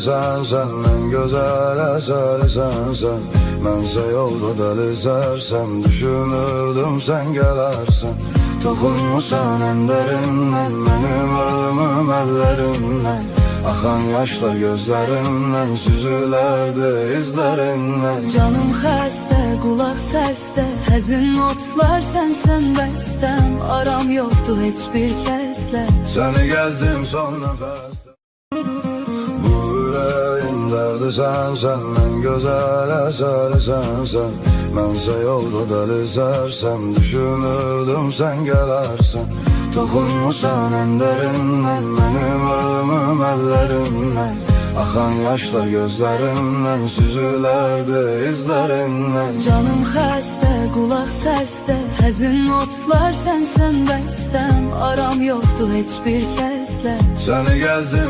sen en güzel eseri sen. Mənsə yolda deli sərsəm, düşünürdüm sen gelersen. Dokunmuşsan en derinden, benim ölümüm ellerinden. Akan yaşlar gözlerimden, süzülerdi izlerinden. Canım xəstə, qulaq səsdə, həzin notlar sənsən bəstəm. Aram yoxdu heç bir kəslə. Seni gezdim son nefeste. Bu yüreğin derdi sen en güzel eseri sen. Mənsə yolda deli sərsəm, düşünürdüm sen gelersen. Dokunmuşsan en derinden, benim ölümüm ellerinden. Akan yaşlar gözlerimden, süzülerdi izlerinden. Canım xəstə, qulaq səsdə, həzin notlar sənsən bəstəm. Aram yoxdu heç bir kəslə. Seni gezdim